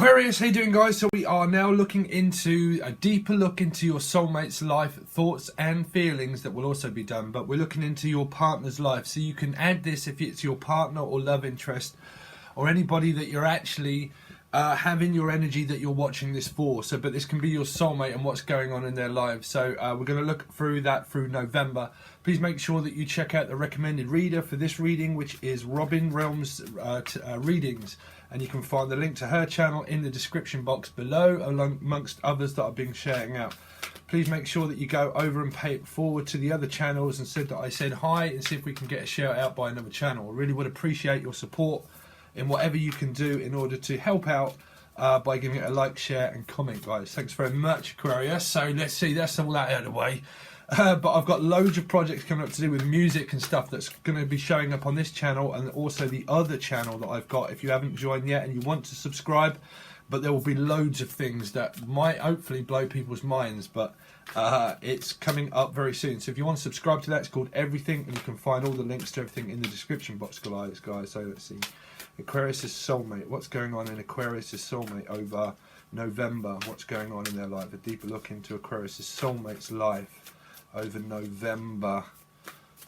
Aquarius, how you doing, guys? So we are now looking into a deeper look into your soulmate's life, thoughts and feelings that will also be done, but we're looking into your partner's life. So you can add this if it's your partner or love interest or anybody that you're actually having your energy that you're watching this for. So, but this can be your soulmate and what's going on in their lives. So we're going to look through that through November. Please make sure that you check out the recommended reader for this reading, which is Readings. And you can find the link to her channel in the description box below, amongst others that I've been sharing out. Please make sure that you go over and pay it forward to the other channels and said that I said hi, and see if we can get a shout out by another channel. I really would appreciate your support in whatever you can do in order to help out by giving it a like, share and comment, guys. Thanks very much, Aquarius. So let's see, that's all that out of the way. But I've got loads of projects coming up to do with music and stuff that's going to be showing up on this channel and also the other channel that I've got if you haven't joined yet and you want to subscribe. But there will be loads of things that might hopefully blow people's minds, but it's coming up very soon. So if you want to subscribe to that, it's called Everything, and you can find all the links to everything in the description box, guys. So let's see. Aquarius' soulmate. What's going on in Aquarius' soulmate over November? What's going on in their life? A deeper look into Aquarius' soulmate's life over November.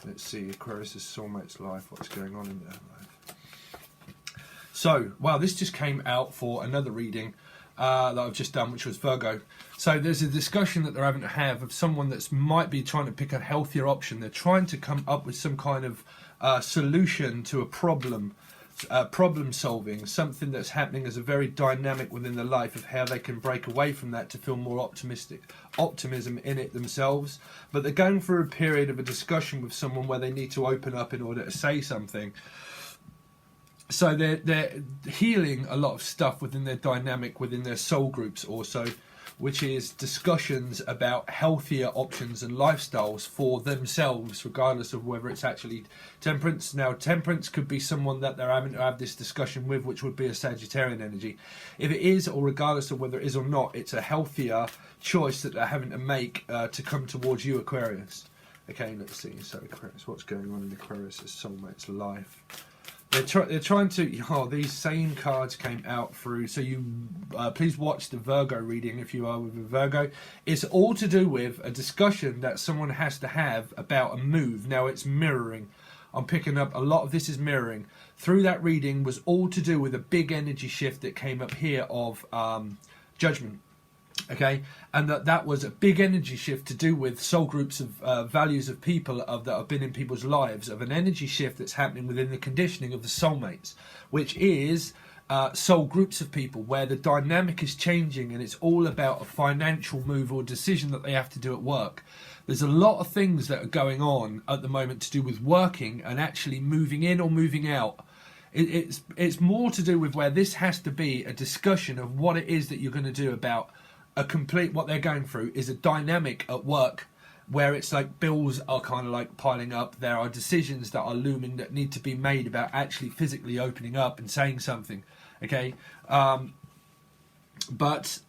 Let's see, Aquarius' soulmate's life. What's going on in their life? So, wow, this just came out for another reading that I've just done, which was Virgo. So there's a discussion that they're having to have of someone that's might be trying to pick a healthier option. They're trying to come up with some kind of solution to a problem. Problem solving, something that's happening as a very dynamic within the life of how they can break away from that to feel more optimism in it themselves. But they're going through a period of a discussion with someone where they need to open up in order to say something. So they're healing a lot of stuff within their dynamic, within their soul groups also, which is discussions about healthier options and lifestyles for themselves, regardless of whether it's actually temperance. Now, temperance could be someone that they're having to have this discussion with, which would be a Sagittarian energy. If it is, or regardless of whether it is or not, it's a healthier choice that they're having to make to come towards you, Aquarius. Okay, let's see. So, Aquarius, what's going on in Aquarius' soulmate's life? They're trying to. Oh, these same cards came out through. So you please watch the Virgo reading if you are with a Virgo. It's all to do with a discussion that someone has to have about a move. Now it's mirroring. I'm picking up a lot of this is mirroring. Through that reading was all to do with a big energy shift that came up here of judgment. Okay, and that was a big energy shift to do with soul groups of values of people that have been in people's lives, of an energy shift that's happening within the conditioning of the soulmates, which is soul groups of people where the dynamic is changing and it's all about a financial move or decision that they have to do at work. There's a lot of things that are going on at the moment to do with working and actually moving in or moving out. It's more to do with where this has to be a discussion of what it is that you're going to do about what they're going through is a dynamic at work where it's like bills are kind of like piling up. There are decisions that are looming that need to be made about actually physically opening up and saying something. Okay, but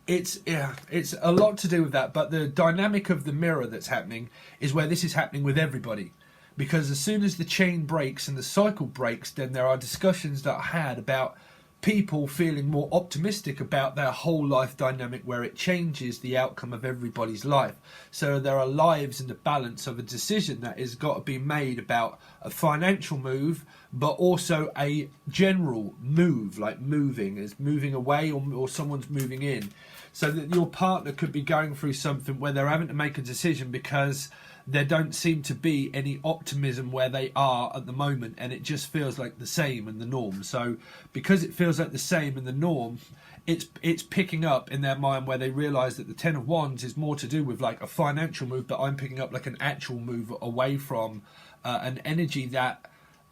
it's a lot to do with that. But the dynamic of the mirror that's happening is where this is happening with everybody, because as soon as the chain breaks and the cycle breaks, then there are discussions that are had about people feeling more optimistic about their whole life dynamic, where it changes the outcome of everybody's life. So there are lives in the balance of a decision that has got to be made about a financial move, but also a general move, like moving away or someone's moving in. So that your partner could be going through something where they're having to make a decision because there don't seem to be any optimism where they are at the moment, and it just feels like the same and the norm. So because it feels like the same and the norm, it's picking up in their mind where they realise that the Ten of Wands is more to do with like a financial move, but I'm picking up like an actual move away from an energy that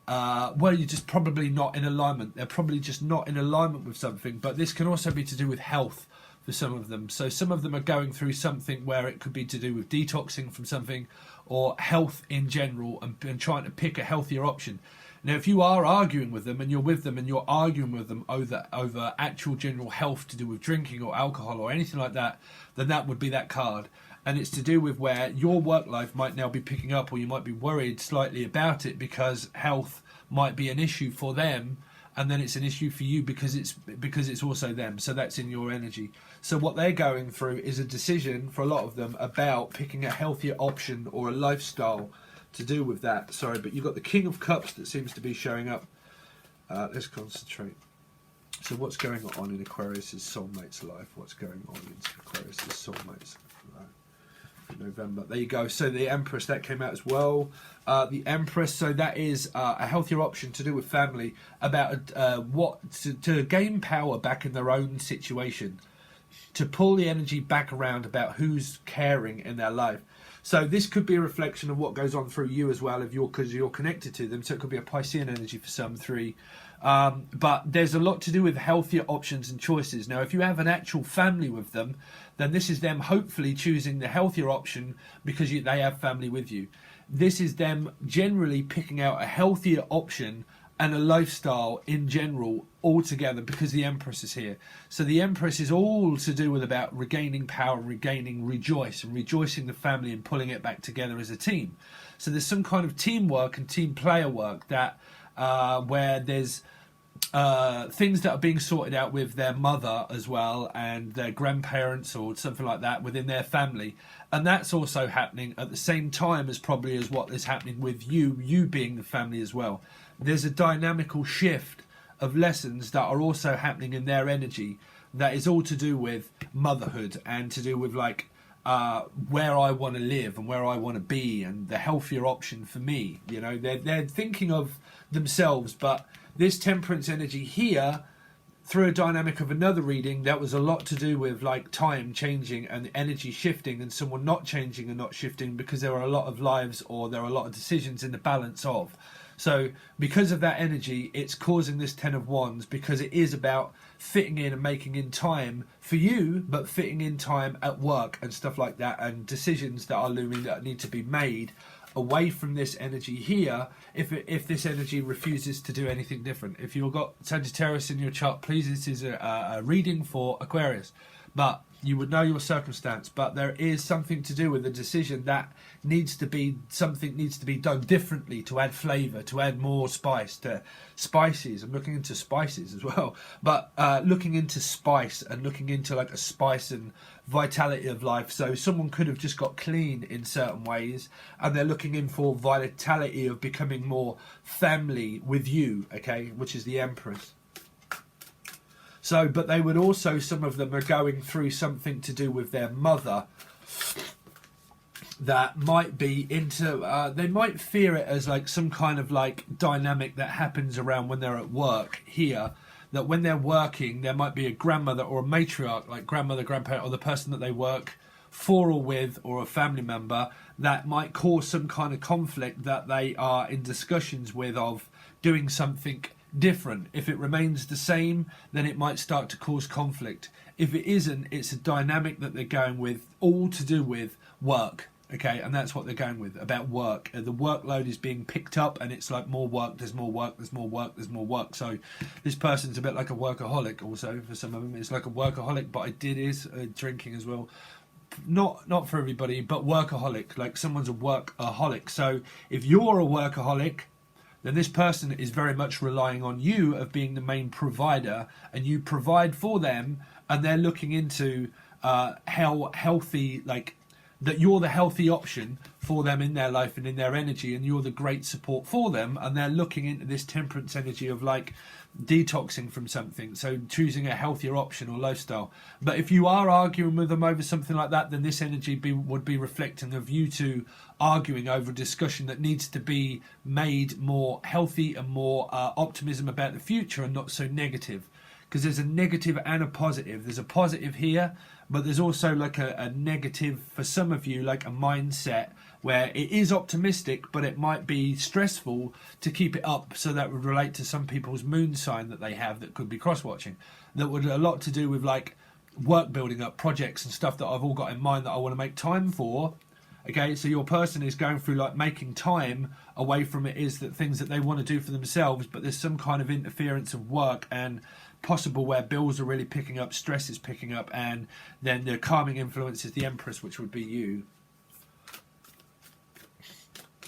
well, you're just probably not in alignment. They're probably just not in alignment with something. But this can also be to do with health for some of them. So some of them are going through something where it could be to do with detoxing from something or health in general, and trying to pick a healthier option. Now, if you are arguing with them and you're with them and you're arguing with them over actual general health to do with drinking or alcohol or anything like that, then that would be that card. And it's to do with where your work life might now be picking up, or you might be worried slightly about it because health might be an issue for them and then it's an issue for you because it's also them. So that's in your energy. So what they're going through is a decision for a lot of them about picking a healthier option or a lifestyle to do with that. Sorry, but you've got the King of Cups that seems to be showing up. Let's concentrate. So what's going on in Aquarius' soulmates life? What's going on in Aquarius' soulmates in November? There you go. So the Empress, that came out as well. The Empress, so that is a healthier option to do with family, about to gain power back in their own situation, to pull the energy back around about who's caring in their life. So this could be a reflection of what goes on through you as well, because you're connected to them. So it could be a Piscean energy for some, 3. But there's a lot to do with healthier options and choices. Now, if you have an actual family with them, then this is them hopefully choosing the healthier option because they have family with you. This is them generally picking out a healthier option and a lifestyle in general altogether because the Empress is here. So the Empress is all to do with about regaining power, rejoicing the family and pulling it back together as a team. So there's some kind of teamwork and team player work that where there's things that are being sorted out with their mother as well and their grandparents or something like that within their family, and that's also happening at the same time as probably as what is happening with you being the family as well. There's a dynamical shift of lessons that are also happening in their energy that is all to do with motherhood and to do with like where I want to live and where I want to be and the healthier option for me. You know, they're thinking of themselves, but this Temperance energy here, through a dynamic of another reading, that was a lot to do with like time changing and energy shifting and someone not changing and not shifting because there are a lot of lives or there are a lot of decisions in the balance of. So because of that energy, it's causing this 10 of Wands because it is about fitting in and making in time for you, but fitting in time at work and stuff like that, and decisions that are looming that need to be made away from this energy here if this energy refuses to do anything different. If you've got Sagittarius in your chart, please, this is a reading for Aquarius, but you would know your circumstance, but there is something to do with the decision that something needs to be done differently to add flavour, to add more spice, to spices. I'm looking into spices as well, but looking into spice and looking into like a spice and vitality of life. So someone could have just got clean in certain ways and they're looking in for vitality of becoming more family with you, okay, which is the Empress. So, but they would also, some of them are going through something to do with their mother that might be into, they might fear it as like some kind of like dynamic that happens around when they're at work here, that when they're working, there might be a grandmother or a matriarch, like grandmother, grandparent, or the person that they work for or with, or a family member that might cause some kind of conflict that they are in discussions with of doing something different. If it remains the same, then it might start to cause conflict. If it isn't, it's a dynamic that they're going with, all to do with work, okay, and that's what they're going with, about work. The workload is being picked up and it's like more work, there's more work, there's more work, there's more work. So this person's a bit like a workaholic also. For some of them it's like a workaholic, but drinking as well. Not for everybody, but workaholic, like someone's a workaholic. So if you're a workaholic, then this person is very much relying on you of being the main provider, and you provide for them, and they're looking into how healthy, like that you're the healthy option for them in their life and in their energy, and you're the great support for them, and they're looking into this Temperance energy of like detoxing from something, so choosing a healthier option or lifestyle. But if you are arguing with them over something like that, then this energy would be reflecting of you two arguing over a discussion that needs to be made more healthy and more optimism about the future and not so negative, because there's a negative and a positive. There's a positive here, but there's also like a negative for some of you, like a mindset where it is optimistic, but it might be stressful to keep it up. So that would relate to some people's moon sign that they have that could be cross-watching. That would a lot to do with like work building up, projects and stuff that I've all got in mind that I want to make time for. Okay, so your person is going through like making time away from it is that things that they want to do for themselves, but there's some kind of interference of work and possible where bills are really picking up, stress is picking up, and then the calming influence is the Empress, which would be you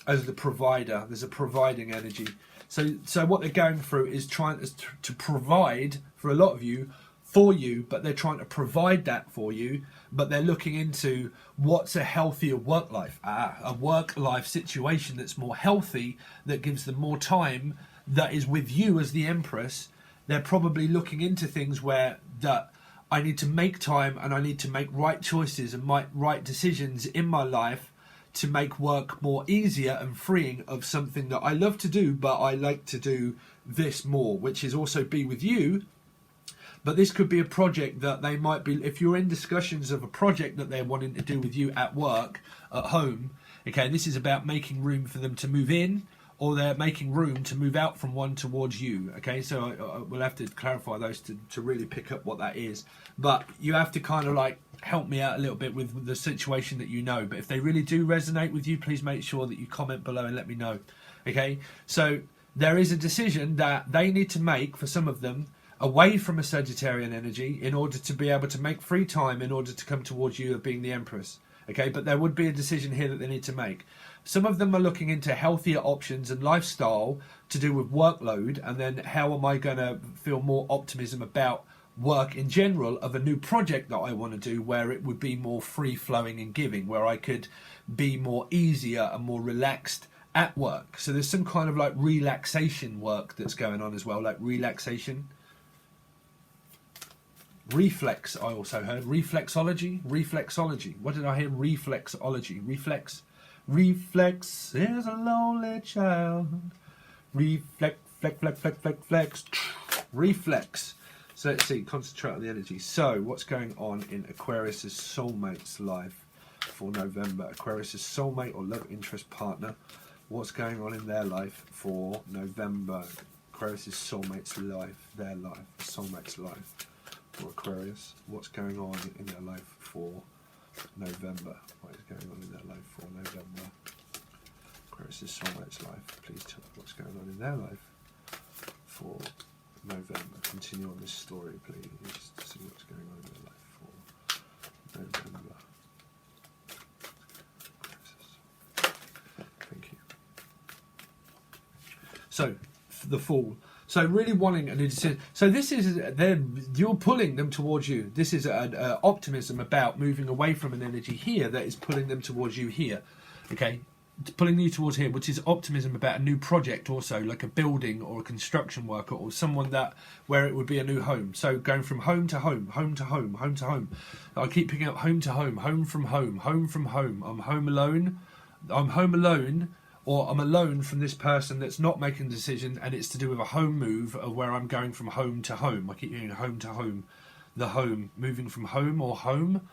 as the provider. There's a providing energy. So what they're going through is trying to provide for a lot of you, for you, but they're trying to provide that for you, but they're looking into what's a healthier work life, a work life situation that's more healthy, that gives them more time, that is with you as the Empress. They're probably looking into things where that I need to make time and I need to make right choices and right decisions in my life to make work more easier and freeing of something that I love to do, but I like to do this more, which is also be with you. But this could be a project that they might be, if you're in discussions of a project that they're wanting to do with you at work, at home, okay, this is about making room for them to move in, or they're making room to move out from one towards you, okay? So we'll have to clarify those to really pick up what that is. But you have to kind of like help me out a little bit with the situation that you know. But if they really do resonate with you, please make sure that you comment below and let me know, okay? So there is a decision that they need to make, for some of them, away from a Sagittarian energy in order to be able to make free time in order to come towards you of being the Empress. Okay, but there would be a decision here that they need to make. Some of them are looking into healthier options and lifestyle to do with workload, and then how am I going to feel more optimism about work in general of a new project that I want to do, where it would be more free flowing and giving, where I could be more easier and more relaxed at work. So there's some kind of like relaxation work that's going on as well, like relaxation. Reflex, I also heard. Reflexology? Reflexology. What did I hear? Reflexology. Reflex is a lonely child. Reflex. Reflex. So let's see, concentrate on the energy. So what's going on in Aquarius's soulmates life for November? Aquarius's soulmate or love interest partner. What's going on in their life for November? Aquarius's soulmates life, their life, soulmates life. For Aquarius, what's going on in their life for November? What is going on in their life for November? Aquarius' soulmate's life. Please tell me what's going on in their life for November. Continue on this story, please, to see what's going on in their life for November. Thank you. So, the Fool. So really wanting a new decision. So this is, you're pulling them towards you. This is an optimism about moving away from an energy here that is pulling them towards you here. Okay, pulling you towards here, which is optimism about a new project also, like a building or a construction worker or someone that, where it would be a new home. So going from home to home, home to home, home to home. I keep picking up home to home, home from home, home from home. I'm home alone. I'm home alone. Or I'm alone from this person that's not making a decision, and it's to do with a home move of where I'm going from home to home. I keep hearing home to home, the home, moving from home or home.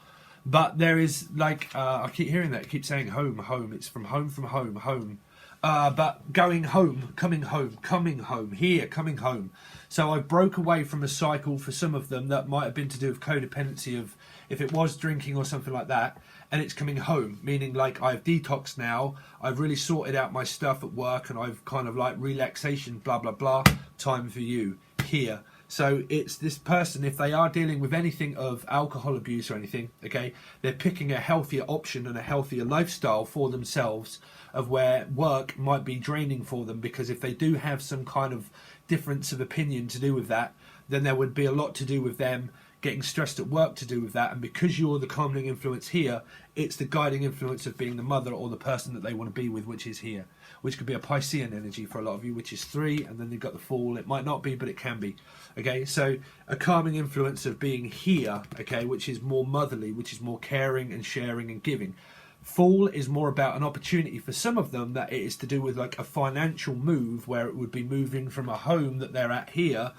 But there is like, I keep hearing that, I keep saying home, home. It's from home, home. But going home, coming home, here, coming home. So I broke away from a cycle for some of them that might have been to do with codependency of, if it was drinking or something like that, and it's coming home, meaning like I've detoxed now, I've really sorted out my stuff at work, and I've kind of like relaxation, blah, blah, blah, time for you here. So it's this person, if they are dealing with anything of alcohol abuse or anything, okay, they're picking a healthier option and a healthier lifestyle for themselves, of where work might be draining for them, because if they do have some kind of difference of opinion to do with that, then there would be a lot to do with them getting stressed at work to do with that. And because you're the calming influence here, it's the guiding influence of being the mother or the person that they want to be with, which is here, which could be a Piscean energy for a lot of you, which is 3, and then they've got the Fool. It might not be, but it can be. Okay, so a calming influence of being here, okay, which is more motherly, which is more caring and sharing and giving. Fool is more about an opportunity for some of them, that it is to do with like a financial move, where it would be moving from a home that they're at here,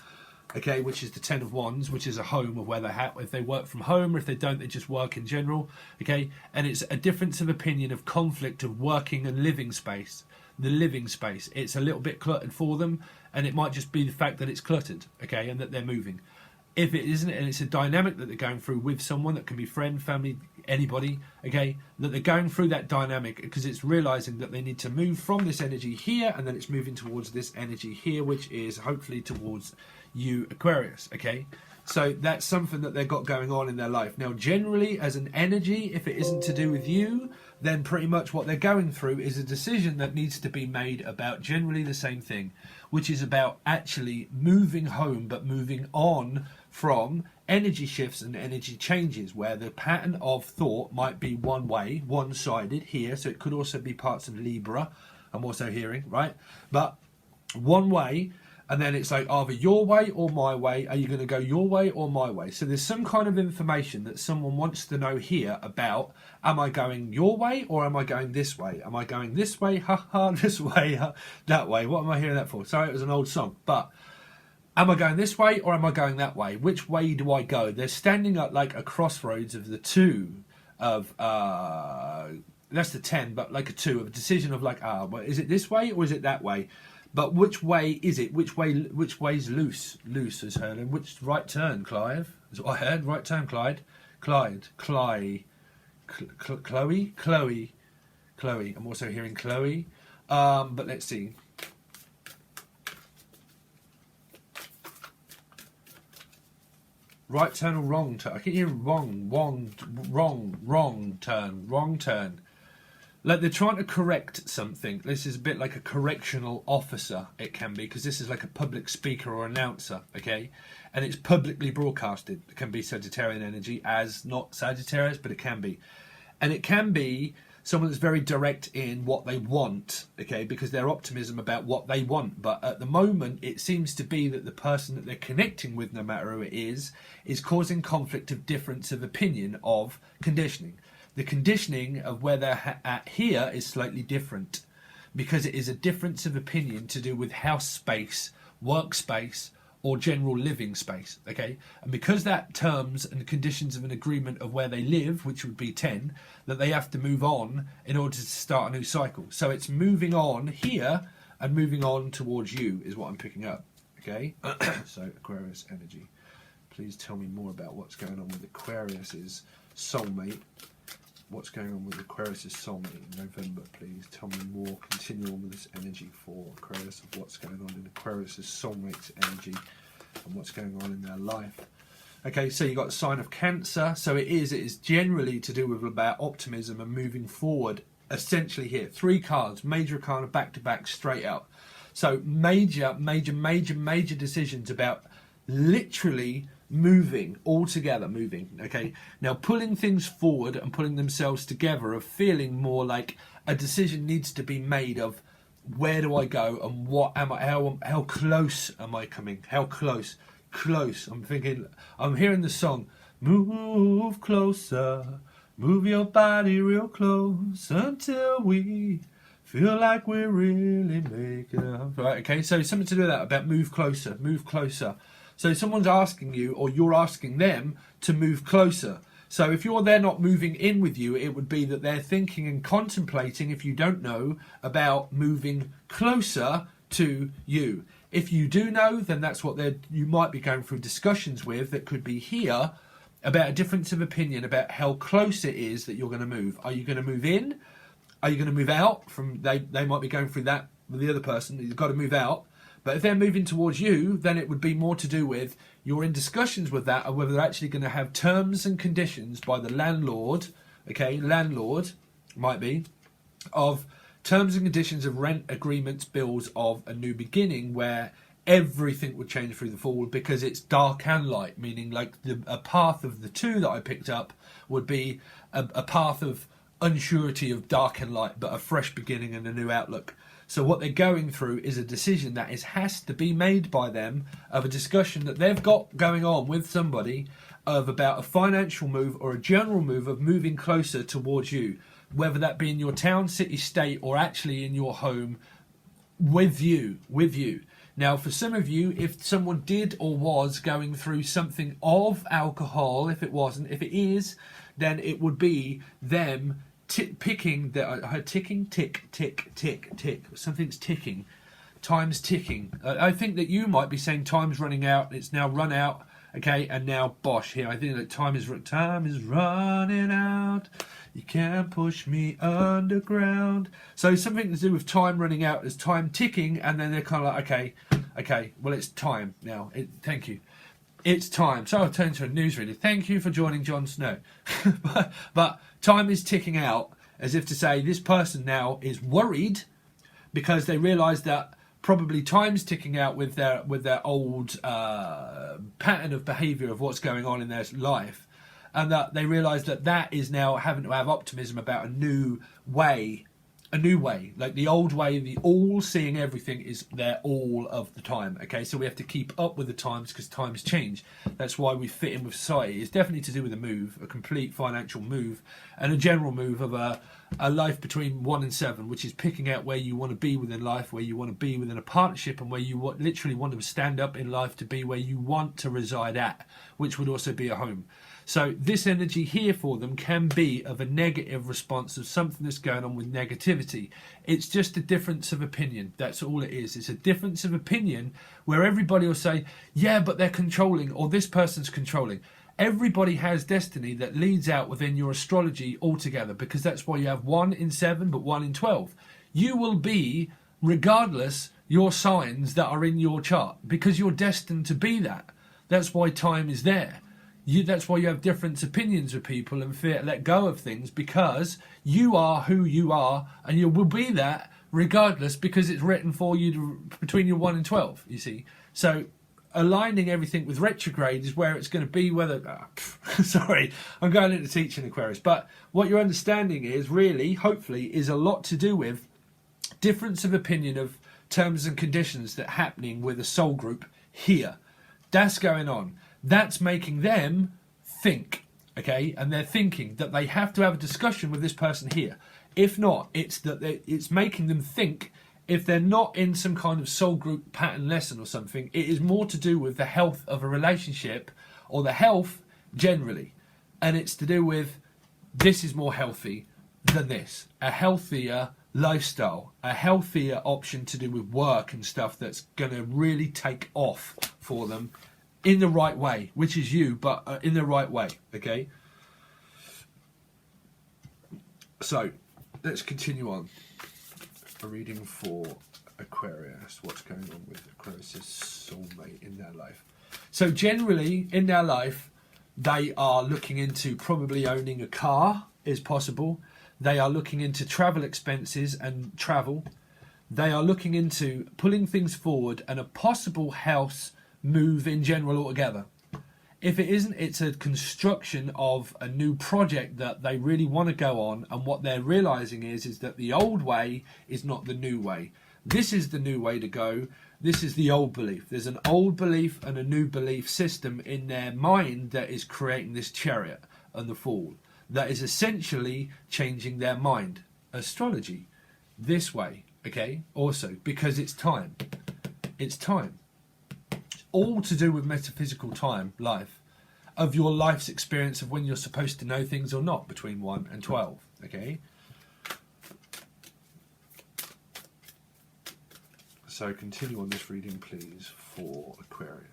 okay, which is the 10 of Wands, which is a home of where they have, if they work from home, or if they don't, they just work in general, okay, and it's a difference of opinion of conflict of working and living space. The living space, it's a little bit cluttered for them, and it might just be the fact that it's cluttered, okay, and that they're moving. If it isn't, and it's a dynamic that they're going through with someone, that can be friend, family, anybody, okay, that they're going through that dynamic, because it's realizing that they need to move from this energy here, and then it's moving towards this energy here, which is hopefully towards you, Aquarius, okay. So that's something that they've got going on in their life. Now, generally, as an energy, if it isn't to do with you, then pretty much what they're going through is a decision that needs to be made about generally the same thing, which is about actually moving home, but moving on from energy shifts and energy changes, where the pattern of thought might be one way, one-sided here. So it could also be parts of Libra, I'm also hearing, right? But one way, and then it's like either your way or my way. Are you going to go your way or my way? So there's some kind of information that someone wants to know here about, am I going your way or am I going this way? Am I going this way, ha, this way, that way? What am I hearing that for? Sorry, it was an old song. But am I going this way or am I going that way? Which way do I go? They're standing at like a crossroads of the two of, that's the 10, but like a 2 of a decision of like, well, is it this way or is it that way? But which way is it? Which way's loose? Loose as heard. And which right turn, Clive? Is what I heard. Right turn, Clyde. Chloe. I'm also hearing Chloe. But let's see. Right turn or wrong turn? I keep hearing wrong turn. Like they're trying to correct something. This is a bit like a correctional officer, it can be, because this is like a public speaker or announcer, okay? And it's publicly broadcasted. It can be Sagittarian energy as not Sagittarius, but it can be. And it can be someone that's very direct in what they want, okay, because their optimism about what they want. But at the moment, it seems to be that the person that they're connecting with, no matter who it is causing conflict of difference of opinion of conditioning. The conditioning of where they're at here is slightly different because it is a difference of opinion to do with house space, workspace, or general living space, okay? And because that terms and conditions of an agreement of where they live, which would be 10, that they have to move on in order to start a new cycle. So it's moving on here and moving on towards you is what I'm picking up, okay? So Aquarius energy. Please tell me more about what's going on with Aquarius's soulmate. What's going on with Aquarius' soulmate in November, please. Tell me more. Continue on with this energy for Aquarius of what's going on in Aquarius' soulmate's energy and what's going on in their life. Okay, so you got a sign of Cancer. So it is generally to do with about optimism and moving forward. Essentially here, 3 cards, major arcana back to back, straight out. So major decisions about literally moving, all together moving, okay? Now pulling things forward and pulling themselves together of feeling more like a decision needs to be made of where do I go and what am I, how close am I coming? How close? I'm thinking, I'm hearing the song, move closer, move your body real close until we feel like we're really making up. Right, okay, so something to do with that, about move closer, move closer. So someone's asking you, or you're asking them to move closer. So if they're not moving in with you, it would be that they're thinking and contemplating, if you don't know, about moving closer to you. If you do know, then that's what you might be going through discussions with that could be here about a difference of opinion about how close it is that you're going to move. Are you going to move in? Are you going to move out? They might be going through that with the other person. You've got to move out. But if they're moving towards you, then it would be more to do with you're in discussions with that, or whether they're actually going to have terms and conditions by the landlord, okay, landlord might be, of terms and conditions of rent agreements, bills of a new beginning where everything would change through the forward because it's dark and light, meaning like a path of the 2 that I picked up would be a path of unsurety of dark and light, but a fresh beginning and a new outlook. So what they're going through is a decision that has to be made by them of a discussion that they've got going on with somebody of about a financial move or a general move of moving closer towards you, whether that be in your town, city, state, or actually in your home with you. Now, for some of you, if someone did or was going through something of alcohol, if it is, then it would be them picking her ticking, tick. Something's ticking. Time's ticking. I think that you might be saying time's running out. It's now run out. Okay, and now bosh here. I think that time is running out. You can't push me underground. So something to do with time running out is time ticking, and then they're kind of like, okay, well it's time now. Thank you. it's time. So I'll turn to a newsreader. Thank you for joining Jon Snow. but time is ticking out, as if to say this person now is worried because they realise that probably time's ticking out with their old pattern of behaviour of what's going on in their life, and that they realise that is now having to have optimism about a new way. Like the old way, the all seeing everything is there all of the time. Okay, so we have to keep up with the times because times change. That's why we fit in with society. It's definitely to do with a move, a complete financial move, and a general move of a life between 1 and 7, which is picking out where you want to be within life, where you want to be within a partnership, and where you literally want to stand up in life to be where you want to reside at, which would also be a home. So this energy here for them can be of a negative response of something that's going on with negativity. It's just a difference of opinion. That's all it is. It's a difference of opinion where everybody will say, yeah, but they're controlling, or this person's controlling. Everybody has destiny that leads out within your astrology altogether, because that's why you have 1 in 7 but 1 in 12. You will be, regardless, your signs that are in your chart, because you're destined to be that. That's why time is there. That's why you have different opinions with people and let go of things, because you are who you are, and you will be that regardless, because it's written for you between your 1 and 12, you see. So aligning everything with retrograde is where it's going to be, sorry, I'm going into teaching, Aquarius. But what you're understanding is really, hopefully, is a lot to do with difference of opinion of terms and conditions that are happening with a soul group here. That's going on. That's making them think, okay? And they're thinking that they have to have a discussion with this person here. If not, it's making them think, if they're not in some kind of soul group pattern lesson or something, it is more to do with the health of a relationship, or the health generally. And it's to do with, this is more healthy than this. A healthier lifestyle, a healthier option to do with work and stuff that's going to really take off for them in the right way, which is you, but in the right way, okay? So, let's continue on. A reading for Aquarius. What's going on with Aquarius' soulmate in their life? So, generally, in their life, they are looking into probably owning a car, is possible. They are looking into travel expenses and travel. They are looking into pulling things forward and a possible house move in general altogether. If it isn't, it's a construction of a new project that they really want to go on, and what they're realizing is that the old way is not the new way. This is the new way to go. This is the old belief. There's an old belief and a new belief system in their mind that is creating this chariot and the Fool, that is essentially changing their mind. Astrology, this way, okay? Also, because it's time. It's time. All to do with metaphysical time, life, of your life's experience of when you're supposed to know things or not, between 1 and 12, okay? So continue on this reading, please, for Aquarius.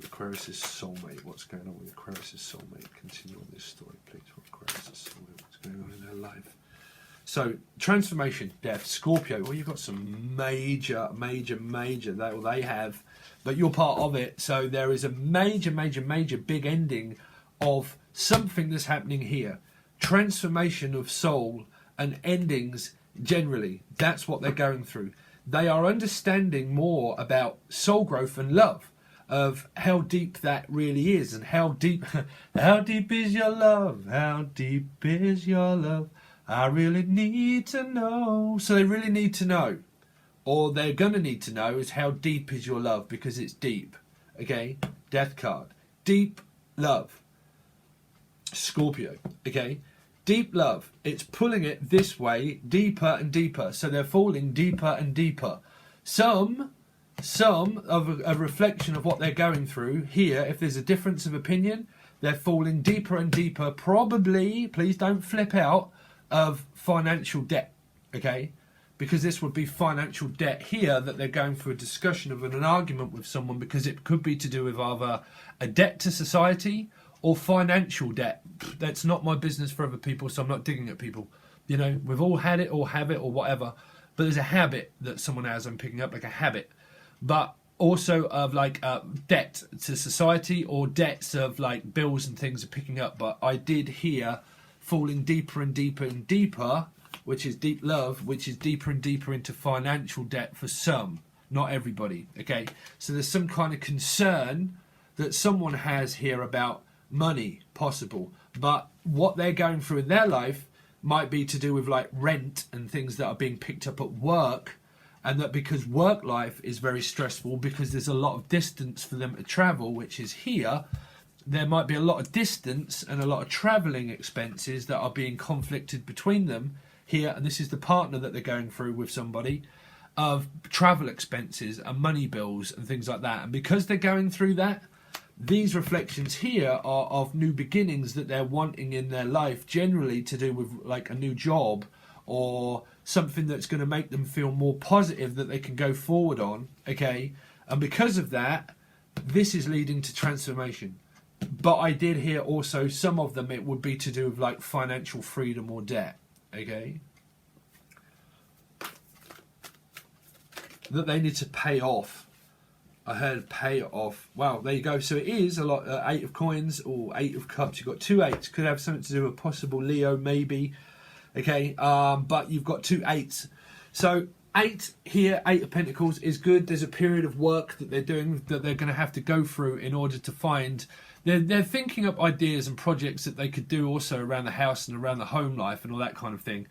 Aquarius' soulmate. What's going on with Aquarius' soulmate? Continue on this story, please, for Aquarius' soulmate. What's going on in their life? So, transformation, death, Scorpio. Well, you've got some major, they have, but you're part of it. So there is a major big ending of something that's happening here. Transformation of soul and endings generally. That's what they're going through. They are understanding more about soul growth and love, of how deep that really is, and how deep is your love? How deep is your love? I really need to know. So they really need to know, or they're going to need to know, is how deep is your love, because it's deep. Okay? Death card. Deep love. Scorpio. Okay? Deep love. It's pulling it this way, deeper and deeper. So they're falling deeper and deeper. Some of a reflection of what they're going through here, if there's a difference of opinion, they're falling deeper and deeper, probably, please don't flip out, of financial debt, okay? Because this would be financial debt here, that they're going through a discussion of an argument with someone, because it could be to do with either a debt to society or financial debt. That's not my business for other people, so I'm not digging at people. You know, we've all had it or have it or whatever, but there's a habit that someone has, I'm picking up, like a habit. But also of like debt to society, or debts of like bills and things are picking up. But I did hear falling deeper and deeper and deeper, which is deep love, which is deeper and deeper into financial debt for some, not everybody. Okay, so there's some kind of concern that someone has here about money possible, but what they're going through in their life might be to do with like rent and things that are being picked up at work, and that because work life is very stressful, because there's a lot of distance for them to travel, which is here, there might be a lot of distance and a lot of travelling expenses that are being conflicted between them here, and this is the partner that they're going through with somebody, of travel expenses and money bills and things like that. And because they're going through that, these reflections here are of new beginnings that they're wanting in their life, generally to do with like a new job or something that's going to make them feel more positive that they can go forward on. Okay, and because of that, this is leading to transformation. But I did hear also some of them, it would be to do with like financial freedom or debt. Okay, that they need to pay off. I heard pay off. Wow, there you go. So it is a lot. 8 of coins or 8 of cups. You've got 2 8s. Could have something to do with possible Leo, maybe. Okay, but you've got 2 8s. So 8 here, 8 of Pentacles is good. There's a period of work that they're doing that they're going to have to go through in order to find. They're thinking up ideas and projects that they could do also around the house and around the home life and all that kind of thing.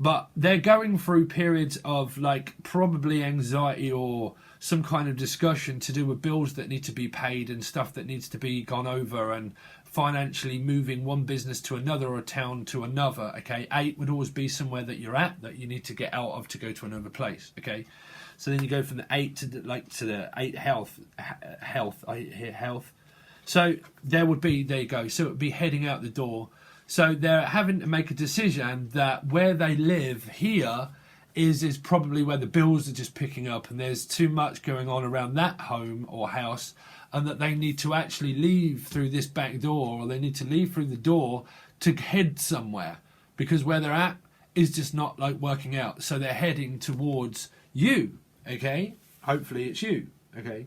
But they're going through periods of like probably anxiety or some kind of discussion to do with bills that need to be paid and stuff that needs to be gone over, and financially moving one business to another or a town to another. Okay, 8 would always be somewhere that you're at that you need to get out of to go to another place. Okay, so then you go from the 8 to the 8 health. I hear health. So there would be, there you go. So it would be heading out the door. So they're having to make a decision that where they live here is probably where the bills are just picking up, and there's too much going on around that home or house, and that they need to actually leave through this back door, or they need to leave through the door to head somewhere, because where they're at is just not like working out. So they're heading towards you. Okay, hopefully it's you. Okay,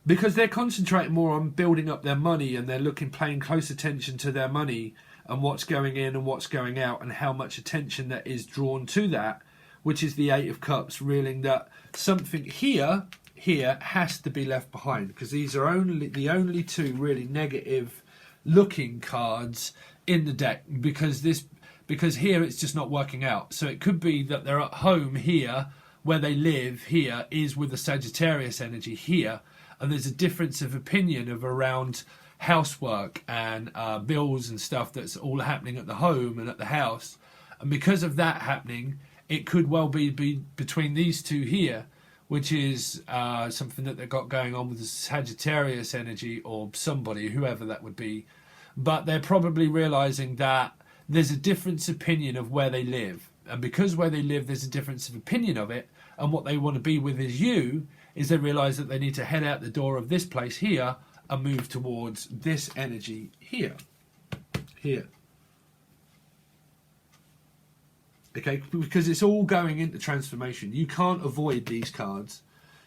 because they're concentrating more on building up their money, and they're paying close attention to their money and what's going in and what's going out, and how much attention that is drawn to that, which is the 8 of Cups, revealing that something here has to be left behind, because these are the only 2 really negative looking cards in the deck, because here it's just not working out. So it could be that they're at home here, where they live here is with the Sagittarius energy here, and there's a difference of opinion of around housework and bills and stuff that's all happening at the home and at the house. And because of that happening, it could well be between these 2 here, which is something that they've got going on with the Sagittarius energy, or somebody, whoever that would be. But they're probably realizing that there's a difference opinion of where they live, and because where they live there's a difference of opinion of it, and what they want to be with is they realize that they need to head out the door of this place here and move towards this energy here. Okay, because it's all going into transformation. You can't avoid these cards.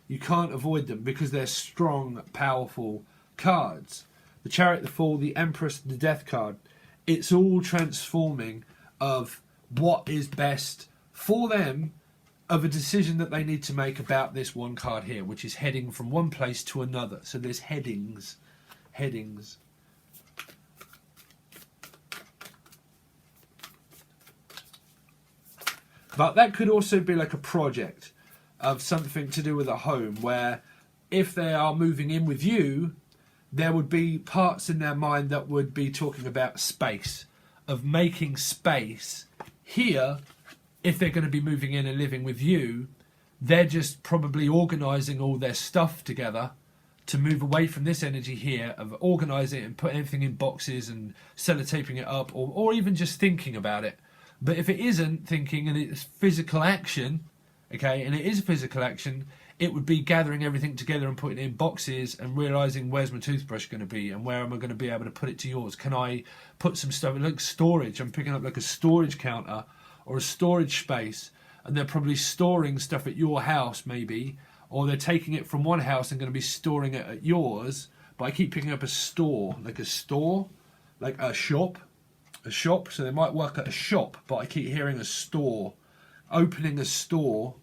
You can't avoid them because they're strong, powerful cards. The Chariot, the Fool, the Empress, the Death card. It's all transforming of what is best for them, of a decision that they need to make about this one card here, which is heading from one place to another. So there's headings. But that could also be like a project of something to do with a home, where if they are moving in with you, there would be parts in their mind that would be talking about space, of making space here. If they're going to be moving in and living with you, they're just probably organising all their stuff together to move away from this energy here, of organising it and putting everything in boxes and sellotaping it up, or even just thinking about it. But if it isn't thinking and it's physical action, okay, and it is physical action, it would be gathering everything together and putting it in boxes and realising, where's my toothbrush going to be, and where am I going to be able to put it to yours? Can I put some stuff, like storage, I'm picking up like a storage counter or a storage space, and they're probably storing stuff at your house maybe, or they're taking it from one house and going to be storing it at yours. But I keep picking up a store, like a shop. So they might work at a shop, but I keep hearing a store, opening a store.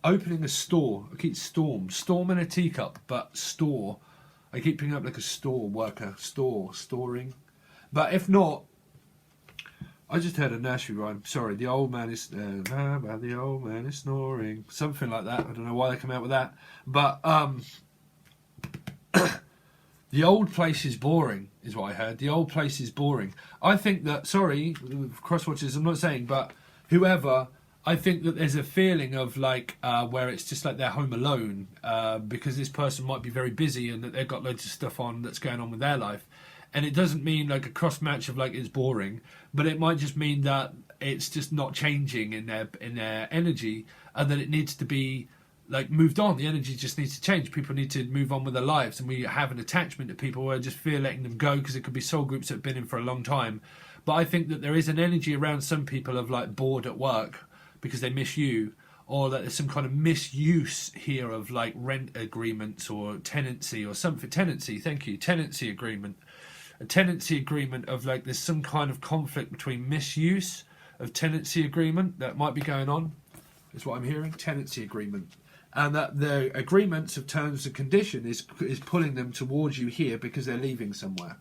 I keep storm in a teacup, but store. I keep picking up like a store worker, storing. But if not, I just heard a nursery rhyme. Sorry, the old man is the old man is snoring. Something like that. I don't know why they come out with that. But the old place is boring, is what I heard. The old place is boring. I think that, sorry, crosswatchers, I'm not saying, but whoever, I think that there's a feeling of like where it's just like they're home alone because this person might be very busy and that they've got loads of stuff on that's going on with their life. And it doesn't mean like a cross match of like it's boring, but it might just mean that it's just not changing in their energy, and that it needs to be like moved on. The energy just needs to change. People need to move on with their lives, and we have an attachment to people where I just fear letting them go because it could be soul groups that have been in for a long time. But I think that there is an energy around some people of like bored at work because they miss you, or that there's some kind of misuse here of like rent agreements or tenancy or something. Tenancy agreement. A tenancy agreement of like there's some kind of conflict between misuse of tenancy agreement that might be going on, is what I'm hearing. Tenancy agreement, and that the agreements of terms and condition is pulling them towards you here because they're leaving somewhere.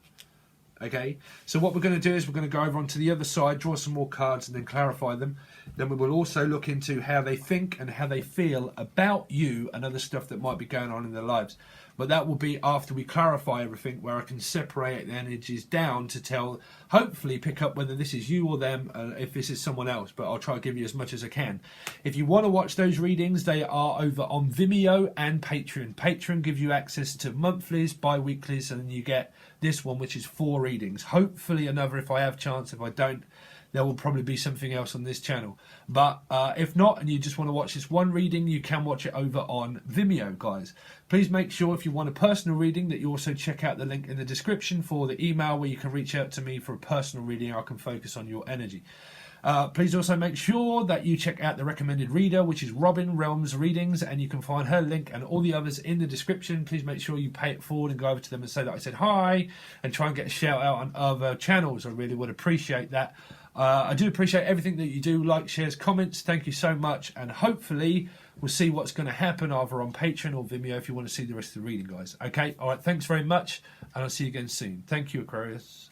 Okay, so what we're going to do is we're going to go over onto the other side, draw some more cards and then clarify them. Then we will also look into how they think and how they feel about you and other stuff that might be going on in their lives. But that will be after we clarify everything, where I can separate the energies down to tell, hopefully pick up whether this is you or them, if this is someone else. But I'll try to give you as much as I can. If you want to watch those readings, they are over on Vimeo and Patron. Patron gives you access to monthlies, bi-weeklies, and then you get this one, which is 4 readings. Hopefully another if I have chance. If I don't, there will probably be something else on this channel. But if not, and you just want to watch this one reading, you can watch it over on Vimeo, guys. Please make sure if you want a personal reading that you also check out the link in the description for the email where you can reach out to me for a personal reading. I can focus on your energy. Please also make sure that you check out the recommended reader, which is Robin Realms Readings, and you can find her link and all the others in the description. Please make sure you pay it forward and go over to them and say that I said hi, and try and get a shout out on other channels. I really would appreciate that. I do appreciate everything that you do, like, shares, comments. Thank you so much, and hopefully we'll see what's going to happen either on Patreon or Vimeo if you want to see the rest of the reading, guys. Okay, all right, thanks very much, and I'll see you again soon. Thank you, Aquarius.